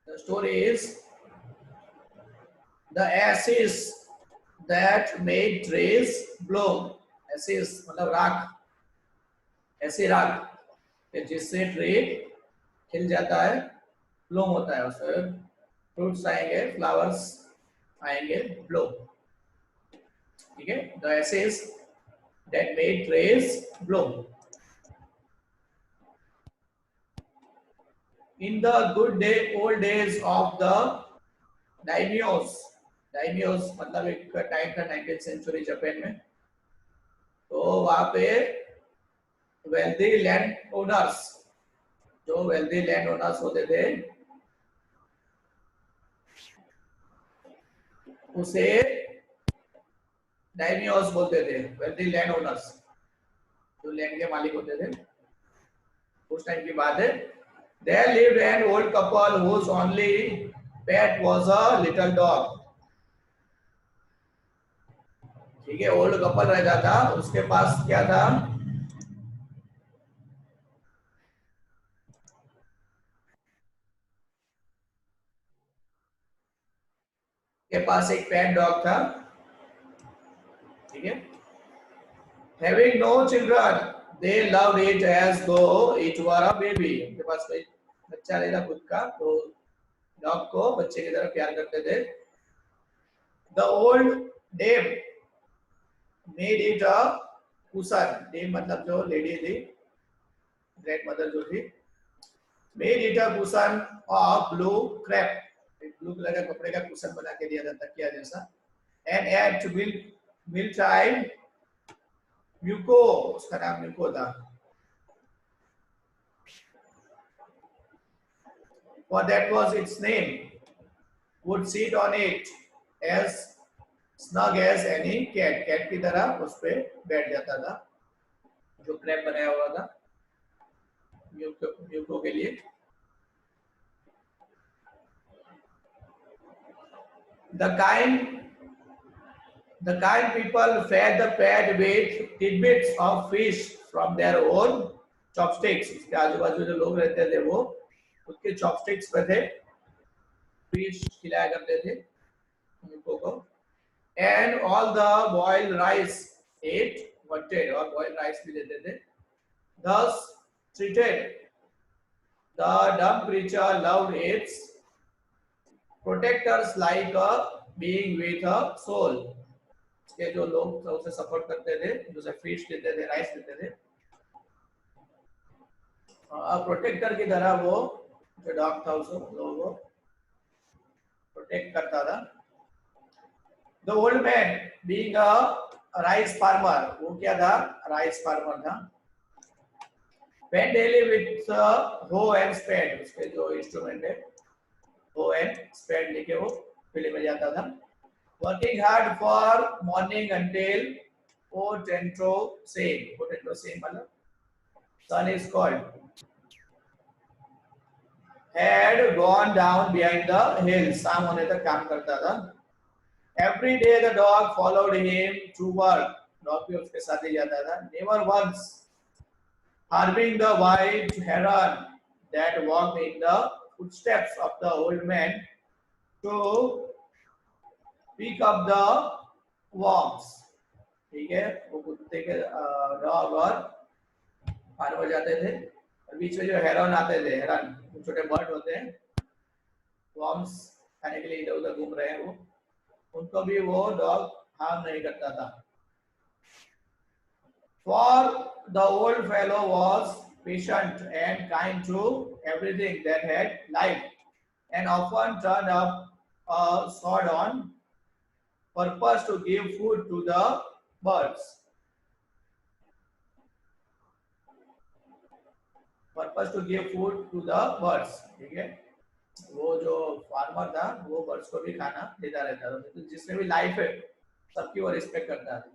The story is the ashes that made trees bloom. Ashes मतलब राख, ऐसी राख कि जिससे ट्री खिल जाता है, ब्लूम होता है, उसमें फ्रूट्स आएंगे, फ्लावर्स आएंगे, ब्लूम. ठीक है, the ashes that made trees bloom. In the good day old days of the daimyos. Daimyos मतलब एक टाइम था 19th सेंचुरी जापान में. तो वहां पे वेल्दी लैंड ओनर्स, जो वेल्दी लैंड ओनर्स होते थे, उसे डायमियोस बोलते थे. वेल्दी लैंड ओनर्स, जो लैंड के मालिक होते थे, उस टाइम की बात है. There lived an old couple whose only pet was a little dog. ठीक है, ओल्ड कपल रहता था, उसके पास क्या था, के पास एक पेट डॉग था. ठीक है. Having no children, they loved it as though it were a baby. उनके पास कोई बच्चा नहीं था खुद का, तो डॉग को बच्चे की तरह प्यार करते थे. The old dame made it a cushion. dame मतलब जो लेडी थी, ग्रैंड मदर जो थी, made it a cushion of blue crepe. Blue colour का कपड़े का कुशन बना के दिया था, तकिया जैसा. And at meal time, muco, उसका नाम म्यूको था, for that was its name, would sit on it as snug as any cat. cat की तरह उस पे बैठ जाता था, जो क्रैप बनाया हुआ था म्यूको के लिए. The kind people fed the pet with tidbits of fish from their own chopsticks. उसके आजू बाजू जो लोग रहते थे वो उसके चॉपस्टिक्स पे थे, फिश खिलाया करते थे उनको को. And all the boiled rice ate wanted, और boiled rice भी देते थे. Thus treated, the dumb creature loved its protectors like a being with a soul. के जो लोग उसे सपोर्ट करते थे, जो फिश देते थे, राइस देते थे, प्रोटेक्टर की तरह वो जो डॉग था उसको लोगों को प्रोटेक्ट करता था. The old man being a rice farmer, वो क्या था, राइस फार्मर था. वेंट डेली विथ हो एंड स्पेड, उसके जो इंस्ट्रूमेंट है हो एंड स्पेड लेके वो फील्ड में जाता था. Working hard for morning until Potentro same. Potentro same मतलब sun is called. Had gone down behind the hill. शाम होने तक काम करता था. Every day the dog followed him to work. Dog भी उसके साथ ही जाता था. Never once harming the white heron that walked in the footsteps of the old man to pick up the worms. ठीक है, वो कुत्ते के डॉग और फार्मर जाते थे, और बीच में जो हेरन आते थे, हेरन छोटे बर्ड होते हैं, वर्म्स खाने के लिए इधर उधर घूम रहे हैं, वो उनको भी वो डॉग हार्म नहीं करता था. For the old fellow was patient and kind to everything that had life, and often turned up a sword on purpose to give food to the birds. Purpose to give food to the birds. ठीक है, वो जो farmer था वो birds को भी खाना देता रहता था, तो जिसमें भी लाइफ है सबकी वो रिस्पेक्ट करता था.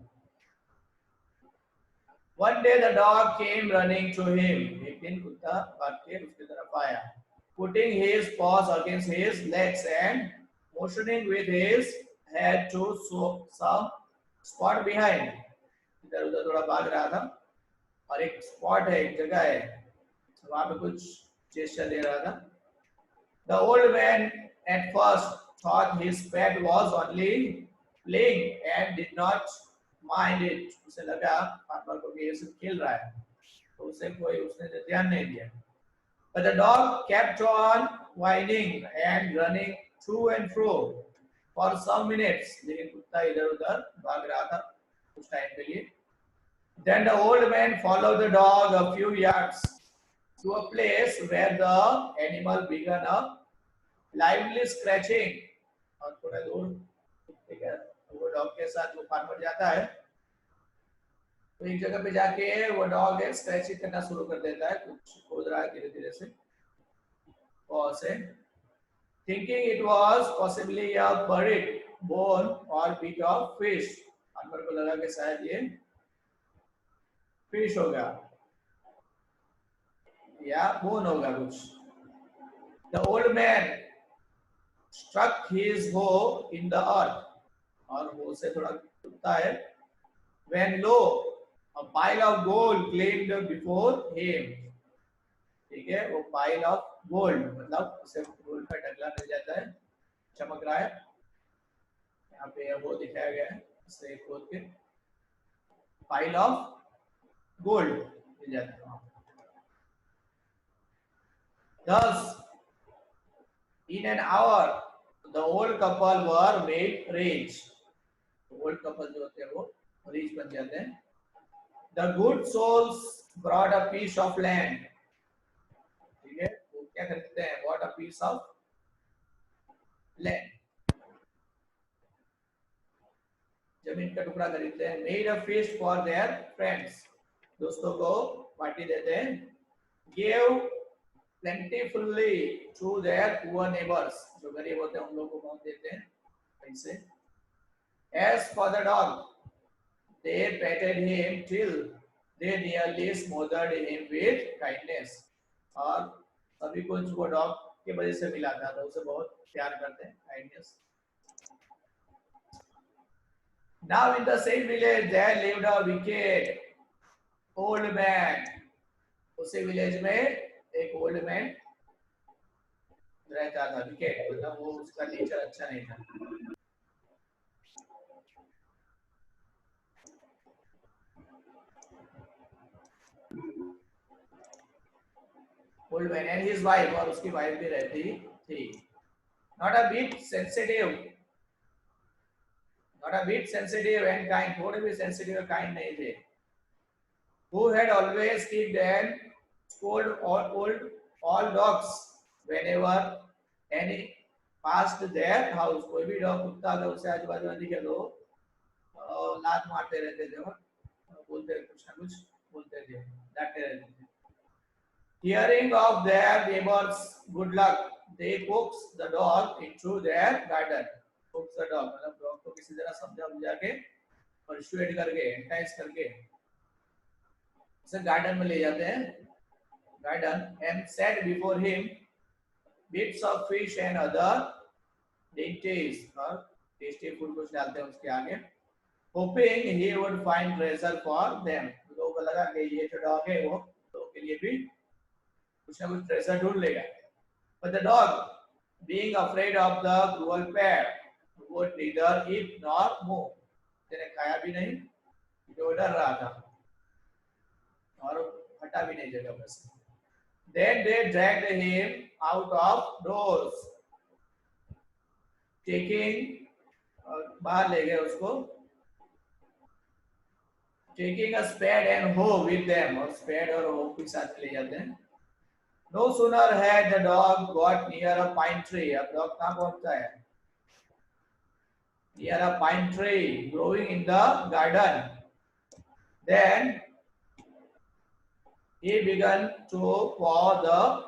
One day the dog came running to him. एक दिन कुत्ता भाग के उसकी तरफ आया, putting his paws against his legs and motioning with his head to some spot behind. इधर उधर थोड़ा भाग रहा था, और एक स्पॉट है, एक जगह है, वहां पे कुछ जेस्चर दे रहा था. The old man at first thought his pet was only playing and did not mind it. उसे लगा फार्मर को कि ये सब खेल रहा है, तो उसे कोई उसने ध्यान नहीं दिया. But the dog kept on whining and running to and fro for some minutes. लेकिन कुत्ता इधर-उधर भाग रहा था कुछ टाइम के लिए. Then the old man followed the dog a few yards to a place where the animal began a lively scratching. और थोड़ा दूर ठीक है, वो डॉग के साथ वो फार्मर जाता है, तो एक जगह पे जाके वो डॉग स्क्रैचिंग करना शुरू कर देता है, कुछ खोद रहा है धीरे-धीरे से, और से thinking it was possibly a buried bone or bit of fish. Farmer को लगा कि शायद ये फिश होगा या बोन होगा कुछ. The old man struck his hoe in the earth, और hoe से थोड़ा टूटता है. When lo, a pile of gold gleamed before him. ठीक है, वो pile of gold मतलब उसे गोल्ड का ढगला मिल जाता है, चमक रहा है. यहाँ पे वो दिखाया गया है, इसे खोद के pile of gold मिल जाता है. Thus, in an hour, the old couple were made rich. Old couple जो होते हैं वो rich बन जाते हैं. The good souls brought a piece of land. ठीक है, वो क्या खरीदते हैं? Bought a piece of land. जमीन का टुकड़ा खरीदते हैं. Made a feast for their friends. दोस्तों को पार्टी देते हैं. Gave plentifully to their poor neighbors. जो गरीब होते हैं उन लोगों को बहुत देते हैं पैसे. As for the dog, they petted him till they nearly smothered him with kindness. और सभी कुछ वो डॉग के वजह से मिला था, तो उसे बहुत प्यार करते हैं, kindness. Now in the same village there lived a wicked old man. उसी विलेज में एक ओल्ड मैन रहता था. विकेट मतलब वो उसका नेचर अच्छा नहीं था. Old man and his wife, और उसकी वाइफ भी रहती थी. Not a bit sensitive and kind. थोड़े भी सेंसिटिव और काइंड नहीं थे. Who had always kicked and scolded all dogs whenever any passed their house. कोई भी डॉग कुत्ता अगर उसे आजू बाजू में दिखे तो लात मारते रहते थे और बोलते कुछ ना कुछ बोलते थे, डांटते रहते थे. Hearing of their neighbors' good luck, they coaxed the dog into their garden. Coax the dog मतलब डॉग को किसी तरह समझा बुझा के, परसुएड करके, एंटाइज करके उसे गार्डन में ले जाते हैं. Garden and set before him bits of fish and other dainties, और tasty food कुछ डालते हैं उसके आगे, hoping he would find treasure for them. लोगों को लगा कि ये जो डॉग है वो लोगों के लिए भी कुछ ना कुछ ट्रेजर ढूंढ लेगा. But the dog, being afraid of the cruel pair, would neither eat nor move. उसने खाया भी नहीं, जो डर रहा था, और हटा भी नहीं जगह पर से. Then they dragged him out of doors, taking बाहर ले गए उसको, taking a spade and hoe with them, और spade और hoe के साथ ले जाते हैं. No sooner had the dog got near a pine tree. अब dog कहाँ पहुंचता है? Near a pine tree growing in the garden. Then he began to paw the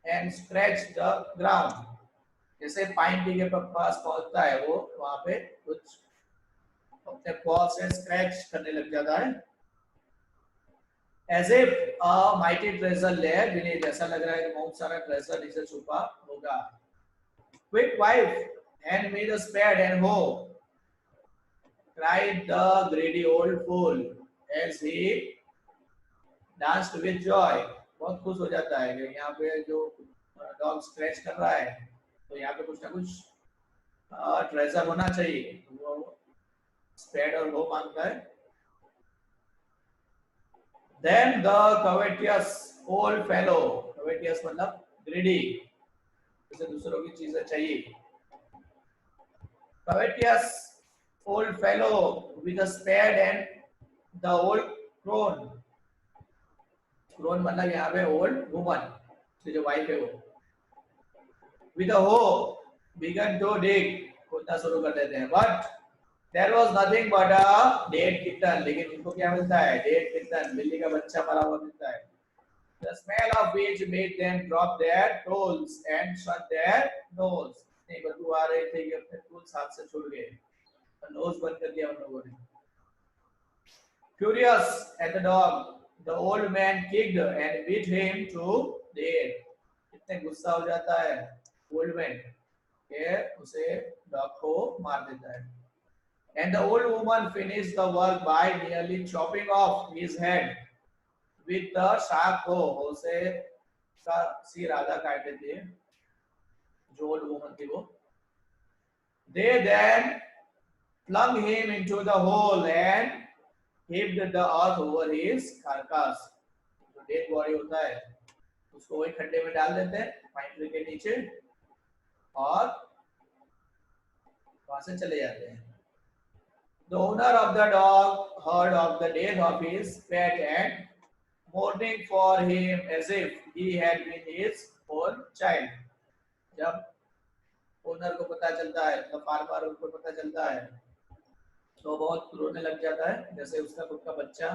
and scratch the ground. जैसे पाइन ट्री के पास पहुंचता है वो वहां पे कुछ अपने पॉ से स्क्रैच करने लग जाता है. As if a mighty treasure lay beneath. ऐसा लग रहा है कि बहुत सारा ट्रेजर नीचे छुपा होगा. Quick wife, hand me the spade and hoe, cried the greedy old fool as he danced with joy. बहुत खुश हो जाता है कि यहाँ पे जो डॉग स्क्रैच कर रहा है, तो यहाँ पे कुछ ना कुछ ट्रेजर होना चाहिए, तो वो स्पेड और वो मांगता है. Then the covetous old fellow, covetous मतलब greedy, उसे दूसरों की चीजें चाहिए. Covetous old fellow with a spade and the old crone. Crone मतलब यहाँ पे old woman, उसकी जो wife है वो. With a hoe began to dig, खोदना शुरू कर देते हैं. But there was nothing but a dead kitten. लेकिन उनको क्या मिलता है? Dead kitten, बिल्ली का बच्चा मरा हुआ मिलता है. The smell of which made them drop their tools and shut their nose. नहीं बदबू आ रहे थे कि अपने टूल्स हाथ से छूट गए, नोज बंद कर दिया उन लोगों ने. Furious at the dog, the old man kicked and beat him to death. इतने गुस्सा हो जाता है old man कि उसे डॉग को मार देता है. And the old woman finished the work by nearly chopping off his head with the sharp hoe. उसे का सिर आधा काट देती है जो ओल्ड वुमन थी वो. They then flung him into the hole and heaped the earth over his carcass. जो डेड बॉडी होता है उसको वही खड्डे में डाल देते हैं पाइन ट्री के नीचे और वहां से चले जाते हैं. The owner of the dog heard of the death of his pet and mourning for him as if he had been his own child. जब ओनर को पता चलता है, तो फार्मर को पता चलता है, तो बहुत रोने लग जाता है जैसे उसका खुद का बच्चा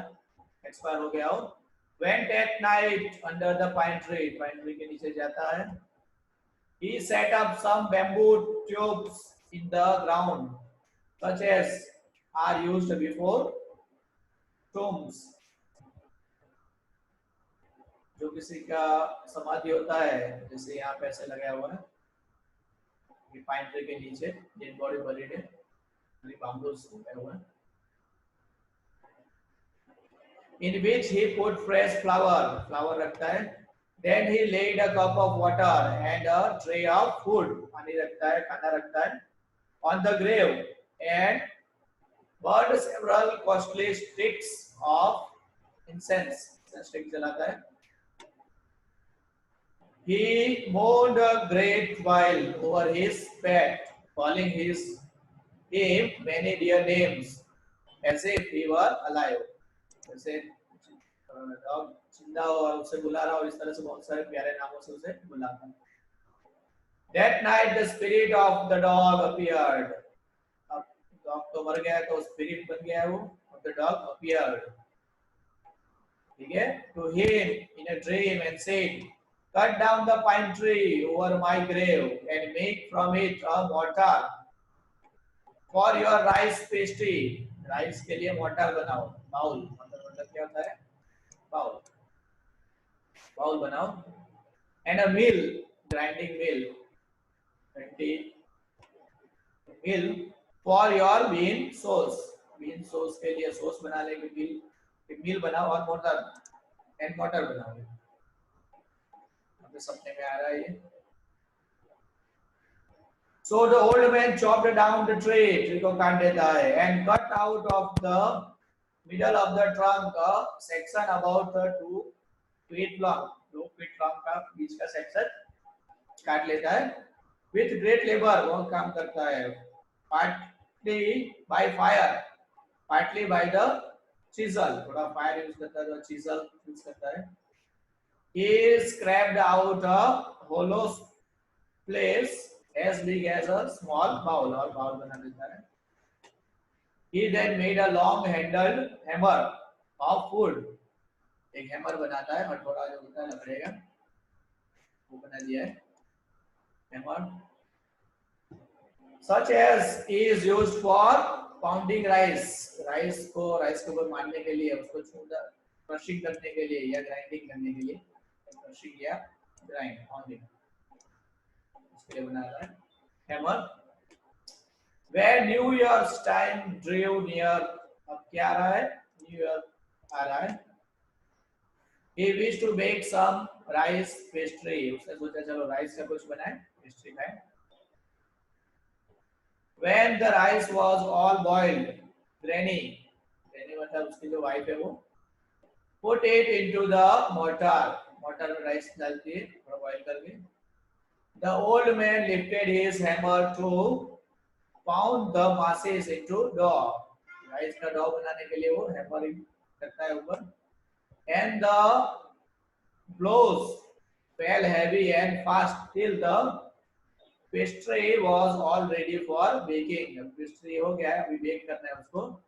एक्सपायर हो गया हो. Went at night under the pine tree, pine tree के नीचे जाता है. He set up some bamboo tubes in the ground, such as are used before tombs. जो किसी का समाधि होता है, जैसे यहाँ पे ऐसे लगाया हुआ है, ये पाइन ट्री के नीचे डेड बॉडी बरीड है, बाम्बूस लगाया हुआ है. In which he put fresh flour, flour रखता है. Then he laid a cup of water and a tray of food, पानी रखता है, खाना रखता है, on the grave and burned several costly sticks of incense. Stick जलाता है. He mourned a great while over his pet, calling him many dear names, as if he were alive. जैसे dog जिंदा हो और उसे बुला रहा हो, इस तरह से बहुत सारे प्यारे नामों से उसे बुलाता है. That night the spirit of the dog appeared. अब डॉग तो मर गया तो स्पिरिट बन गया है वो, और the dog appeared. ठीक है, to him in a dream and said, cut down the pine tree over my grave and make from it a mortar for your rice pasty. Rice के लिए मोर्टार बनाओ. बाउल मतलब क्या होता है? Bowl, bowl बनाओ. And a mill, grinding mill, mill for your bean sauce. bean sauce के लिए सॉस बनाने के लिए मिल बनाओ और मोटर एंड मोटर बनाओ. सपने में आ रहा है ये. So the old man chopped down the tree, tree को काट देता है, and cut out of the middle of the trunk a section about 2 feet long. 2 feet long का बीच का सेक्शन काट लेता है. With great labor, वो काम करता है. Partly by fire, partly by the chisel. थोड़ा फायर यूज करता है, थोड़ा chisel यूज करता है. He scraped out a hollow place as big as a small bowl, और बाउल बना देता है. He then made a long handled hammer of wood. एक हैमर बनाता है, हथौड़ा जो होता है लकड़ी का, वो बना दिया है hammer. Such as is used for pounding rice. Rice को मारने के लिए, उसको छूना, क्रशिंग करने के लिए या ग्राइंडिंग करने के लिए, क्रशिंग या ग्राइंड, पाउंडिंग, उसके लिए बनाता है hammer. When New Year's time drew near, अब क्या आ रहा है? न्यू ईयर आ रहा है. He wished to bake some rice pastry. उसने सोचा चलो राइस का कुछ बनाए, पेस्ट्री खाए. When the rice was all boiled, Granny मतलब उसकी जो वाइफ है वो put it into the mortar में राइस डालती है थोड़ा बॉईल करके. The old man lifted his hammer to pound the masses into dough. Rice का डॉ बनाने के लिए वो हैमरिंग करता है ऊपर. And the blows fell heavy and fast till the pastry was all ready for baking. अब pastry हो गया है, अभी बेक करना है उसको.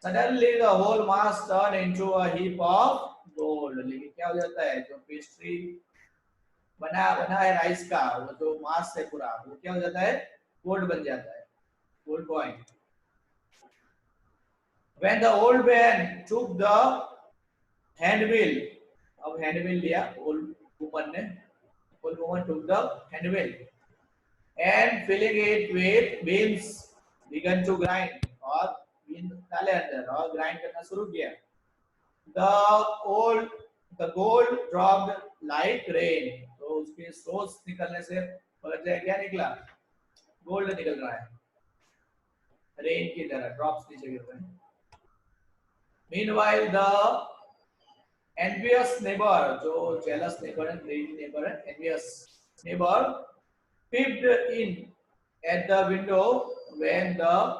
Suddenly the whole mass turned into a heap of gold. लेकिन क्या हो जाता है, जो पेस्ट्री बना है राइस का, वो जो मास है पूरा, वो क्या हो जाता है, गोल्ड बन जाता है, gold coin. When the old man took the handmill, अब handmill लिया old woman took the handmill and filling it with beans began to grind, और बीन डाले अंदर और ग्राइंड करना शुरू किया. The gold dropped like rain. तो उसके सोर्स निकलने से पता चला क्या निकला, गोल्ड निकल रहा है, रेन की तरह ड्रॉप्स नीचे गिर रहे हैं. Meanwhile, the envious neighbor, जो jealous neighbor है, greedy neighbor है, envious neighbor, peeped in at the window when the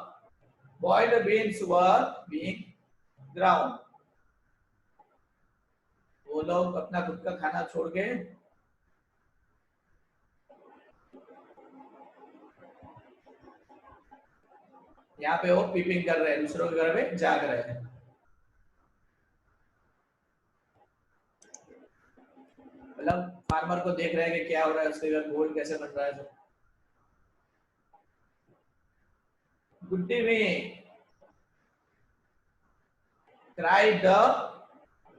boiled beans were being ground. वो लोग अपना खुद का खाना छोड़ के यहाँ पे वो पीपिंग कर रहे हैं, दूसरों के घर में जाग रहे हैं. मतलब फार्मर को देख रहे हैं कि क्या हो रहा है, उसके घर गोल्ड कैसे बन रहा है. गुड्डी में cried the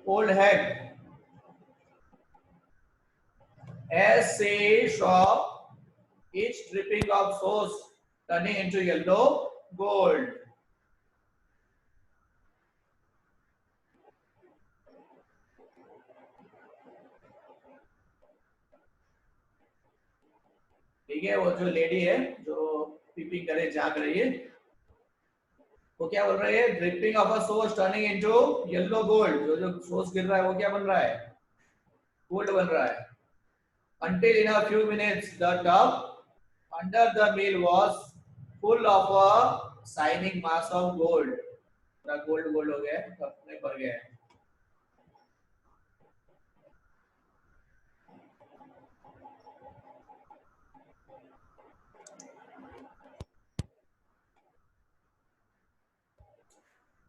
old hag as she saw each dripping of sauce turning into yellow gold. ठीक है, वो जो लेडी है जो पीपिंग करे जाग रही है, वो क्या बोल रही है, dripping of a source turning into yellow gold. जो जो सोर्स गिर रहा है वो क्या बन रहा है, गोल्ड बन रहा है. Until in a few minutes the tub under the mill was full of a shining mass of gold. पूरा गोल्ड गोल्ड हो गया, तब में भर गया है.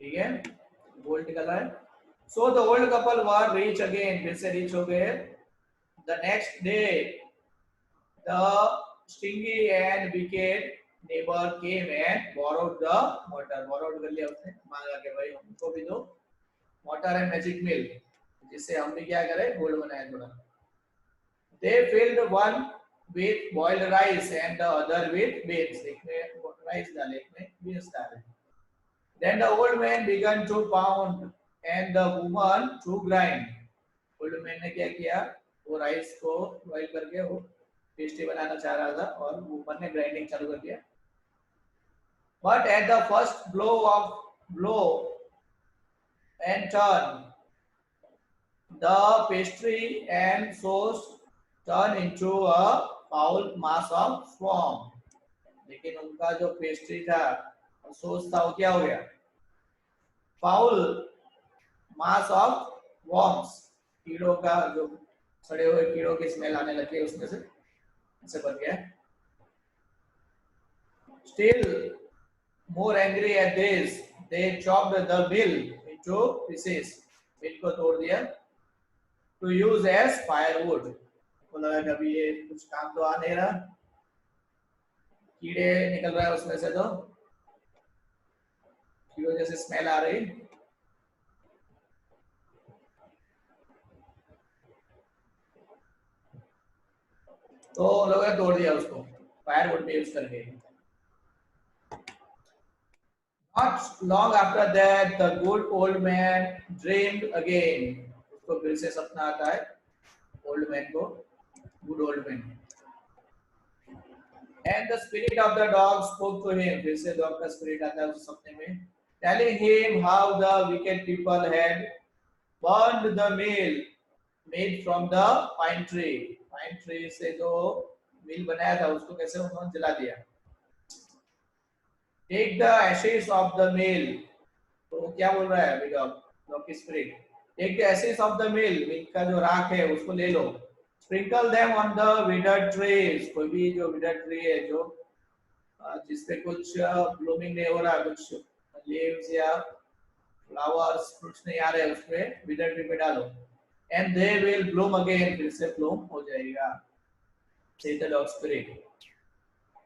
ठीक है, गोल्ड निकल रहा है. So the old couple were rich again, फिर से रिच हो गए. The next day the stingy and wicked neighbor came and borrowed the mortar. Borrowed कर लिया उसने, मांगा कि भाई हमको भी दो mortar and magic mill, जिससे हम भी क्या करें, गोल्ड बनाए थोड़ा. They filled one with boiled rice and the other with beans. एक में राइस डाले, एक में बीन्स डाले. Then the old man began to pound and the woman to grind. Old man ने क्या किया, वो राइस को बॉईल करके वो पेस्ट्री बनाना चाह रहा था और वुमन ने ग्राइंडिंग चालू कर दिया. But at the first blow and turn, the pastry and sauce turn into a foul mass of foam. लेकिन उनका जो पेस्ट्री था और सॉस था वो क्या हो गया, फाउल मास ऑफ वॉर्म्स. कीड़ों का जो सड़े हुए कीड़ों की स्मेल आने लगी उसमें से ऐसे बन गया. Still more angry at this, they chopped the mill into pieces. मिल को तोड़ दिया to use as firewood. को लगा कि अभी ये कुछ काम तो आ नहीं रहा, कीड़े निकल रहा है उसमें से, तो कीड़ों जैसे स्मेल आ रही. तो लोगों ने तोड़ दिया उसको फायरवुड में यूज करके. Not long after that, the good old man dreamed again. उसको फिर से सपना आता है ओल्ड मैन को, good old man. And the spirit of the dog spoke to him. फिर से डॉग का स्पिरिट आता है उस सपने में, telling him how the wicked people had burned the meal made from the pine tree. Pine tree से जो मील बनाया था उसको कैसे उन्होंने जला दिया। Take the ashes of the meal. तो क्या बोल रहा है अभी डॉग की spirit, take the ashes of the mill, mill का जो राख है उसको ले लो, sprinkle them on the withered trees, कोई भी जो विदर्ड ट्री है जो जिसपे कुछ ब्लूमिंग नहीं हो रहा, कुछ लीव्स या फ्लावर्स फ्रूट्स नहीं आ रहे, उसपे विदर्ड ट्री पे डालो, and they will Bloom again, फिर से ब्लूम हो जाएगा। से द डॉग स्पिरिट,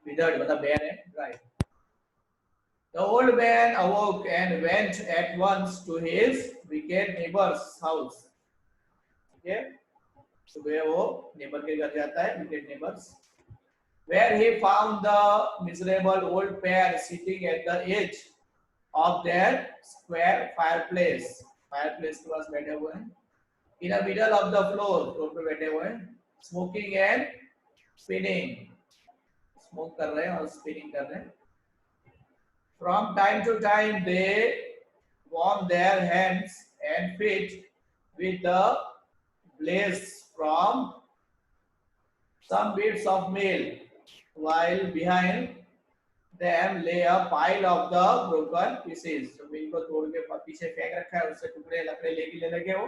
विदर्ड मतलब बेयर है, dry. The old man awoke and went at once to his wicked neighbor's house. Okay? सुबह वो नेबर के घर जाता है, wicked neighbors, where he found the miserable old pair sitting at the edge of their square fireplace. Fireplace के पास बैठे हुए हैं, in the middle of the floor, floor पे बैठे हुए हैं, smoking and spinning, smoke कर रहे हैं और spinning कर रहे हैं। From time to time they warm their hands and feet with the blaze from some bits of meal, while behind them lay a pile of the broken pieces. जो मील को तोड़ के पीछे फेंक रखा है, उससे टुकड़े लकड़े लेके ले लगे वो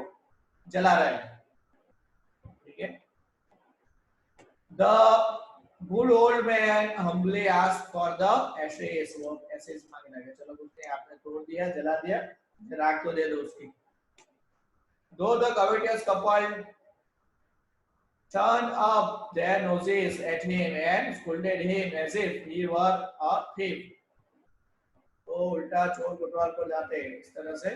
जला रहे हैं। ठीक है। The good old man humbly asked for the ashes. वो ashes मांगने लगे, चलो उसने आपने तोड़ दिया, जला दिया, राख तो दे दो उसकी। Though the covetous couple turned up their noses at him and scolded him as if he were a thief. तो उल्टा चोर कोतवाल को जाते इस तरह से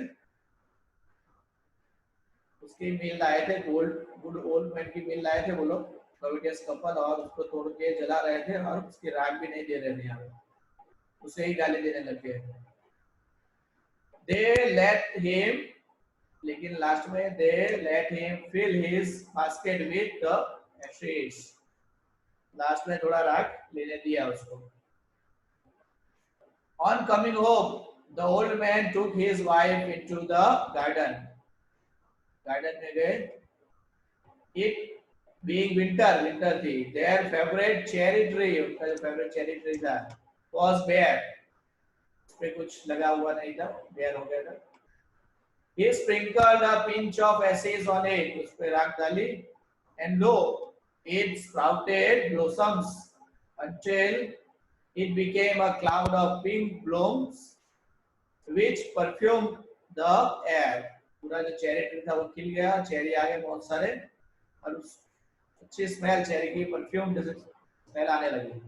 उसकी मील लाए थे, गुड ओल्ड मैन की मील लाए थे वो लोग, कविटियस कपल, और उसको तोड़ के जला रहे थे और उसकी राख भी नहीं दे रहे थे, यहाँ उसे ही गाली देने लगे। They let him, लेकिन लास्ट में they let him fill his basket with the ashes, last में थोड़ा राख लेने दिया उसको। On coming home, the old man took his wife into the garden. Garden में गए, it being winter थी, their favorite cherry tree, उनका जो favorite cherry tree था was bare, उसपे कुछ लगा हुआ नहीं था, bare हो गया था। He sprinkled a pinch of ashes on it, उसपे राख डाली, and lo, it sprouted blossoms until it became a cloud of pink blooms which perfumed the air. पूरा जो चेरी ट्री था वो खिल गया, चेरी आ गए बहुत सारे, और अच्छी स्मेल चेरी की, परफ्यूम जैसे स्मेल आने लगी।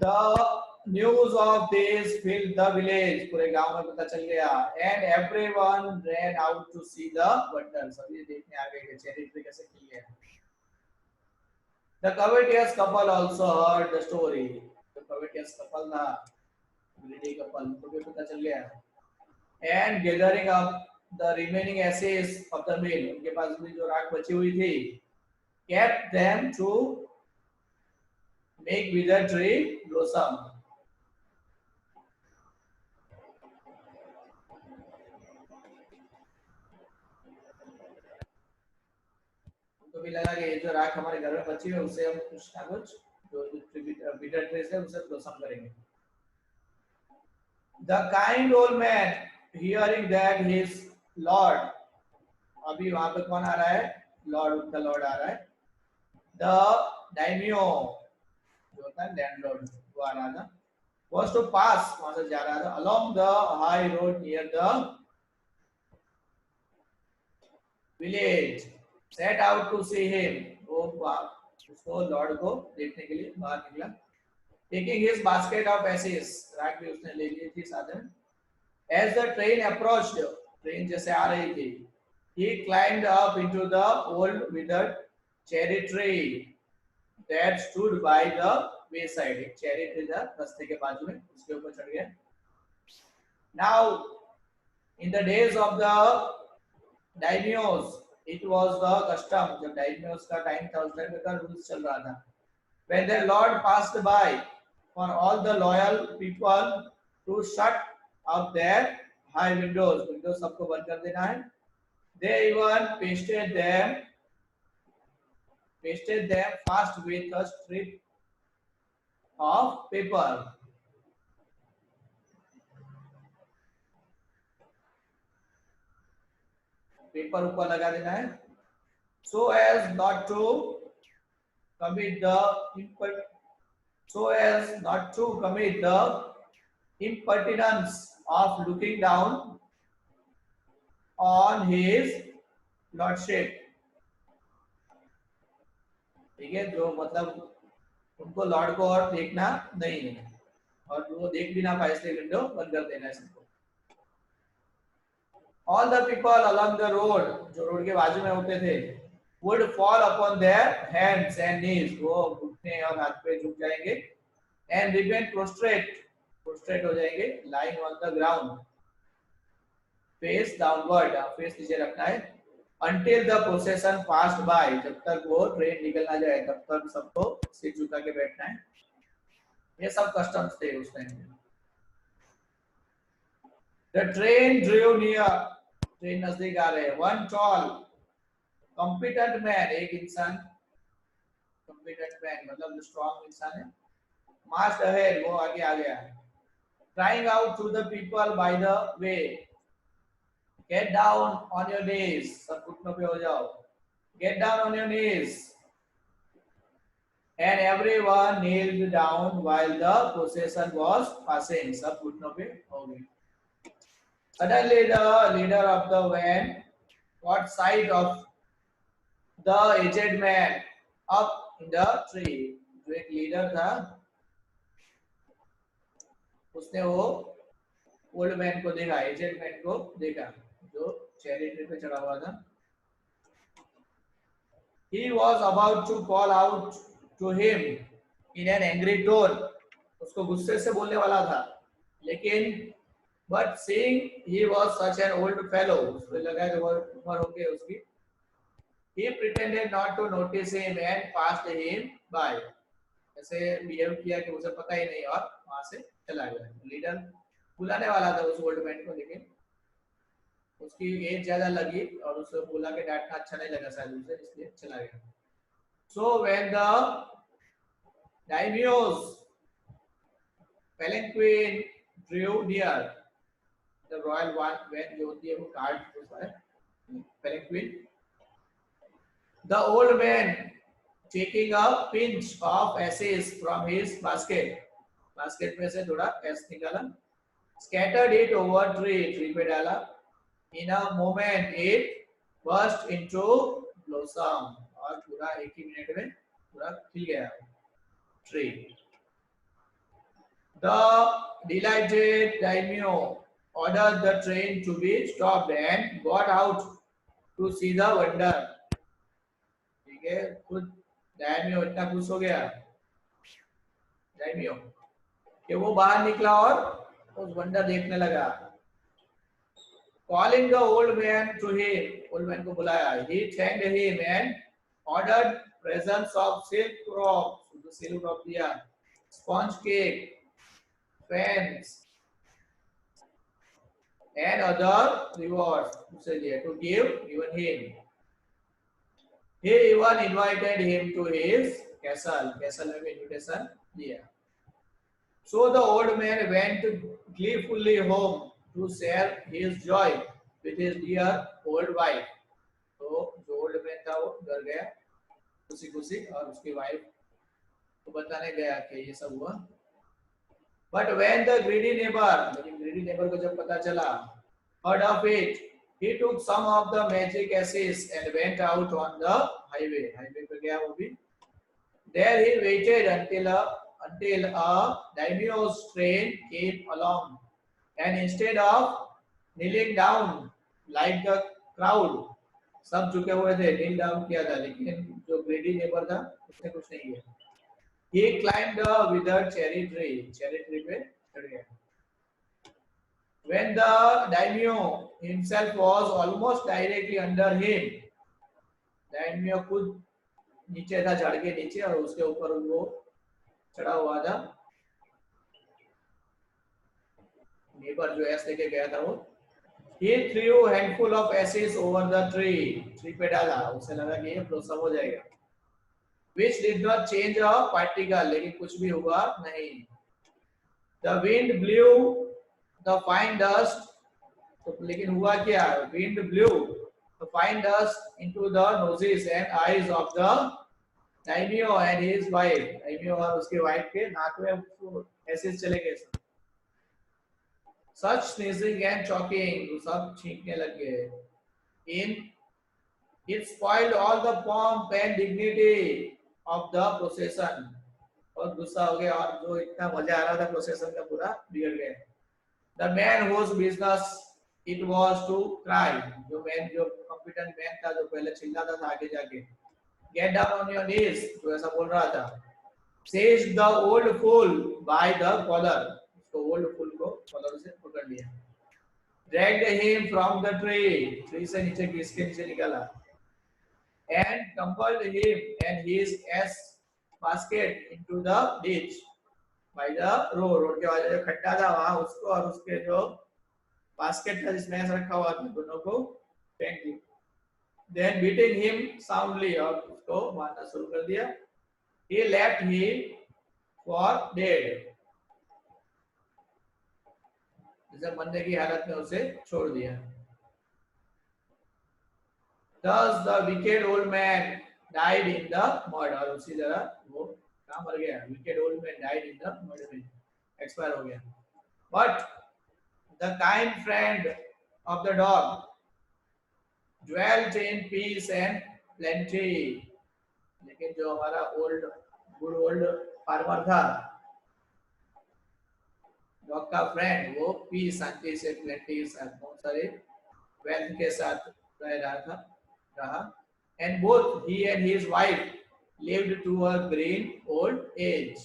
The news of this filled the village, पूरे गांव में पता चल गया, and everyone ran out to see the wonder, सभी देखने आ गए कि चेरी ट्री कैसे खिल गया। The covetous couple also heard the story. The covetous couple था, greedy couple, उनको भी पता चल गया, and gathering up the remaining ashes of the meal, उनके पास भी जो राख बची हुई थी, kept them to make withered tree blossom. उनको भी लगा कि ये जो राख हमारे घर में बची है उससे हम कुछ ना कुछ जो withered trees है उसे blossom करेंगे। The kind old man, hearing that his lord, अभी वहां पे कौन आ रहा है, लॉर्ड, उनका लॉर्ड आ रहा है, the daimyo जो था लैंडलॉर्ड वो आ रहा था, was to pass, वहां से जा रहा था, along the high road near the village, set out to see him, वो उसको लॉर्ड को देखने के लिए बाहर निकला, taking his basket of ashes, राख भी उसने ले ली थी साथ में। As the train approached, train जैसे आ रही थी, he climbed up into the old withered cherry tree that stood by the wayside. एक चेरी ट्री था रास्ते के बाजू में, उसके ऊपर चढ़ गया। Now in the days of the Daimyos, it was the custom. जब daimyos का टाइम था उस टाइम का रूल्स चल रहा था. When their lord passed by, for all the loyal people to shut up their high windows. Windows सबको बंद कर देना है. They even pasted them fast with a strip of paper. Paper ऊपर लगा देना है. So as not to commit the impertinence of looking down on his lordship. ठीक है, जो मतलब उनको लॉर्ड को और देखना नहीं है और वो देख भी ना पाए इसलिए विंडो बंद कर देना है सबको. All the people along the road, जो रोड के बाजू में होते थे, would fall upon their hands and knees. वो घुटने और हाथ पे झुक जाएंगे. And remain prostrate हो जाएंगे. Lying on the ground, face downward, face नीचे रखना है. Until the procession passed by, जब तक वो ट्रेन निकल ना जाए तब तक सबको सिर झुका के बैठना है. ये सब कस्टम्स थे उस टाइम में. The train drew near. Train नजदीक आ रहे हैं. One tall competent man, एक इंसान, competent man मतलब जो strong इंसान है, marched ahead, वो आगे आ गया. Crying out to the people by the way, get down on your knees. सब घुटनों पे हो जाओ. Get down on your knees. And everyone kneeled down while the procession was passing. सब घुटनों पे हो गए. Suddenly the leader of the van caught sight of the aged man up in the tree. जो एक लीडर था उसने वो ओल्ड मैन को देखा, एजेड मैन को देखा जो चेरी ट्री पे चढ़ा हुआ था. He was about to call out to him in an angry tone. उसको गुस्से से बोलने वाला था, लेकिन but seeing he was such an old fellow, उसको लगा कि वो उम्र हो गई उसकी, he pretended not to notice him and passed him by. ऐसे बिहेव किया कि उसे पता ही नहीं और वहां से चला गया. लीडर बुलाने वाला था उस ओल्ड मैन को, लेकिन उसकी एज ज्यादा लगी और उसे बुला के डांटना अच्छा नहीं लगा शायद उसे, इसलिए चला गया. So when the daimyos palanquin drew near, the royal one when जो होती है वो कार्ड होता है palanquin, the old man taking a pinch of ashes from his basket में से थोड़ा एस निकाला, scattered it over tree पे डाला. In a moment it burst into blossom, और पूरा एक ही मिनट में पूरा खिल गया tree. The delighted daimyo ordered the train to be stopped and got out to see the wonder. ठीक है, खुद daimyo इतना खुश हो गया daimyo कि वो बाहर निकला और उस वंडर देखने लगा. Calling the old man to him, old man को बुलाया. He thanked him and ordered presents of silk robe, तो silk robe दिया, sponge cake, fans and other rewards उसे दिया to give even him. He even invited him to his castle में भी invitation दिया. So the old man went gleefully home to share his joy with his dear old wife. तो जो old man था वो डर गया खुशी और उसकी वाइफ को बताने गया कि ये सब हुआ. But when the greedy neighbor, लेकिन greedy neighbor को जब पता चला, heard of it, he took some of the magic ashes and went out on the highway पे गया वो भी. There he waited until a daimyo's train came along, and instead of kneeling down like the crowd, सब झुके हुए थे, kneel down किया था, लेकिन जो greedy neighbor था उसने कुछ नहीं किया. He climbed a withered cherry tree पे चढ़ गया. When the daimyo himself was almost directly under him, daimyo खुद नीचे था, झाड़ के नीचे, और उसके ऊपर वो चढ़ा हुआ था, नेबर जो ऐसे लेके गया था वो, he threw handful of ashes over the tree पे डाला, उसे लगा कि ये blossom हो जाएगा, which did not change a particle, लेकिन कुछ भी हुआ नहीं. The wind blew the fine dust, तो लेकिन हुआ क्या, wind blew the fine dust into the noses and eyes of the daimyo and his wife. daimyo और उसके वाइफ के नाक में ऐसे चले गए. Such sneezing and choking, वो सब छींकने लग गए. In it spoiled all the pomp and dignity of the procession. और गुस्सा हो गया, और जो इतना मजा आ रहा था प्रोसेशन का पूरा बिगड़ गया. The man whose business it was to cry, जो competent man था, जो पहले चिल्लाता था आगे जाके, get down on your knees, जो ऐसा बोल रहा था, seized the old fool by the collar, उसको old fool को collar से पकड़ लिया, dragged him from the tree से नीचे किसके नीचे निकाला, and tumbled him and his ass basket into the ditch by the road के वाले जो खड्डा था वहां उसको और उसके जो बास्केट था जिसमें ऐसा रखा हुआ था दोनों को फेंक दिया. Then beating him soundly, और उसको मारना शुरू कर दिया. He left him for dead, जैसे मरने की हालत में उसे छोड़ दिया. Thus the wicked old man died in the mud, और उसी तरह वो कहाँ मर गया, wicked old man died in the mud में expire हो गया. But the kind friend of the dog dwelt in peace and plenty, लेकिन जो हमारा good old farmer था, डॉग का फ्रेंड, वो पीस शांति से प्लेंटी के साथ बहुत सारे वेल्थ के साथ रहा. And both he and his wife lived to a green old age.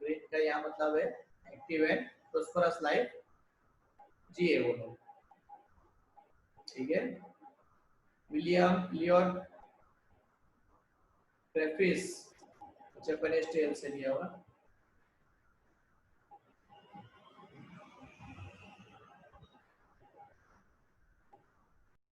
Green का यहाँ मतलब है active and prosperous life जिए वो लोग. ठीक है. विलियम लियोन प्रेफिस जापानीज टेल से लिया हुआ.